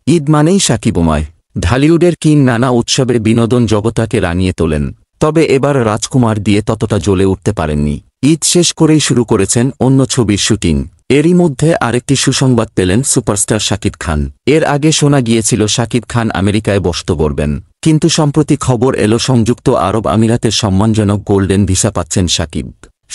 ঈদ মানেই সাকিবময়। ঢালিউডের কিং নানা উৎসবে বিনোদন জগতাকে রাঙিয়ে তোলেন, তবে এবার রাজকুমার দিয়ে ততটা জ্বলে উঠতে পারেননি। ঈদ শেষ করেই শুরু করেছেন অন্য ছবির শুটিং। এরই মধ্যে আরেকটি সুসংবাদ পেলেন সুপারস্টার শাকিব খান। এর আগে শোনা গিয়েছিল শাকিব খান আমেরিকায় বসত করবেন, কিন্তু সম্প্রতি খবর এলো সংযুক্ত আরব আমিরাতের সম্মানজনক গোল্ডেন ভিসা পাচ্ছেন শাকিব।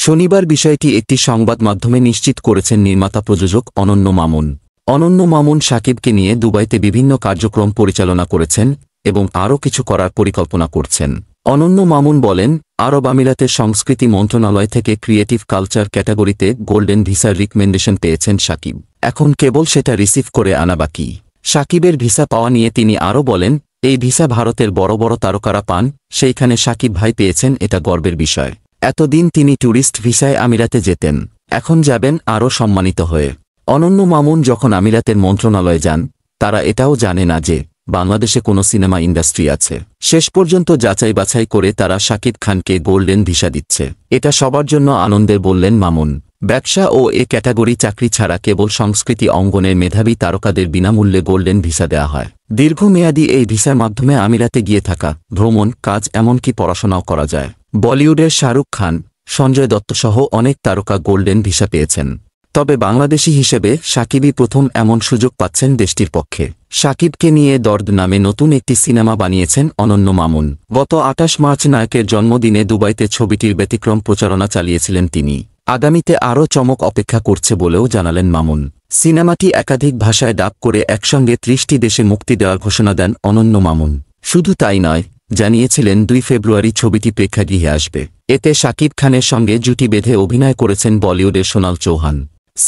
শনিবার বিষয়টি একটি সংবাদ মাধ্যমে নিশ্চিত করেছেন নির্মাতা প্রযোজক অনন্য মামুন। অনন্য মামুন শাকিবকে নিয়ে দুবাইতে বিভিন্ন কার্যক্রম পরিচালনা করেছেন এবং আরও কিছু করার পরিকল্পনা করছেন। অনন্য মামুন বলেন, আরব আমিরাতের সংস্কৃতি মন্ত্রণালয় থেকে ক্রিয়েটিভ কালচার ক্যাটাগরিতে গোল্ডেন ভিসার রিকমেন্ডেশন পেয়েছেন শাকিব। এখন কেবল সেটা রিসিভ করে আনা বাকি। শাকিবের ভিসা পাওয়া নিয়ে তিনি আরও বলেন, এই ভিসা ভারতের বড় বড় তারকারা পান, সেইখানে শাকিব ভাই পেয়েছেন, এটা গর্বের বিষয়। এতদিন তিনি ট্যুরিস্ট ভিসায় আমিরাতে যেতেন, এখন যাবেন আরও সম্মানিত হয়ে। অনন্য মামুন যখন আমিরাতের মন্ত্রণালয়ে যান, তারা এটাও জানে না যে বাংলাদেশে কোনো সিনেমা ইন্ডাস্ট্রি আছে। শেষ পর্যন্ত যাচাই বাছাই করে তারা শাকিব খানকে গোল্ডেন ভিসা দিচ্ছে। এটা সবার জন্য আনন্দের বললেন মামুন। ব্যবসা ও এ ক্যাটাগরি চাকরি ছাড়া কেবল সংস্কৃতি অঙ্গনের মেধাবী তারকাদের বিনামূল্যে গোল্ডেন ভিসা দেওয়া হয়। দীর্ঘমেয়াদী এই ভিসার মাধ্যমে আমিরাতে গিয়ে থাকা, ভ্রমণ, কাজ, এমনকি পড়াশোনাও করা যায়। বলিউডের শাহরুখ খান, সঞ্জয় দত্ত সহ অনেক তারকা গোল্ডেন ভিসা পেয়েছেন, তবে বাংলাদেশি হিসেবে শাকিবই প্রথম এমন সুযোগ পাচ্ছেন দেশটির পক্ষে। শাকিবকে নিয়ে দর্দ নামে নতুন একটি সিনেমা বানিয়েছেন অনন্য মামুন। গত ২৮ মার্চ নায়কের জন্মদিনে দুবাইতে ছবিটির ব্যতিক্রম প্রচারণা চালিয়েছিলেন তিনি। আগামীতে আরও চমক অপেক্ষা করছে বলেও জানালেন মামুন। সিনেমাটি একাধিক ভাষায় ডাব করে একসঙ্গে ৩০টি দেশে মুক্তি দেওয়ার ঘোষণা দেন অনন্য মামুন। শুধু তাই নয়, জানিয়েছিলেন ২ ফেব্রুয়ারি ছবিটি প্রেক্ষাগৃহে আসবে। এতে শাকিব খানের সঙ্গে জুটি বেঁধে অভিনয় করেছেন বলিউডের সোনাল চৌহান।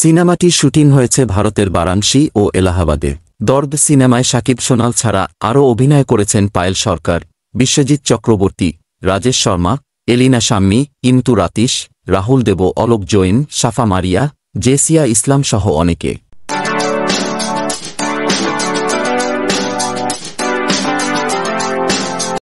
সিনেমাটির শুটিং হয়েছে ভারতের বারাণসী ও এলাহাবাদে। দর্দ সিনেমায় শাকিব সোনাল ছাড়া আরও অভিনয় করেছেন পায়েল সরকার, বিশ্বজিৎ চক্রবর্তী, রাজেশ শর্মা, এলিনা শাম্মী, ইমতু রাতিশ, রাহুল দেব, অলোক জৈন, সাফা মারিয়া, জেসিয়া ইসলাম সহ অনেকে।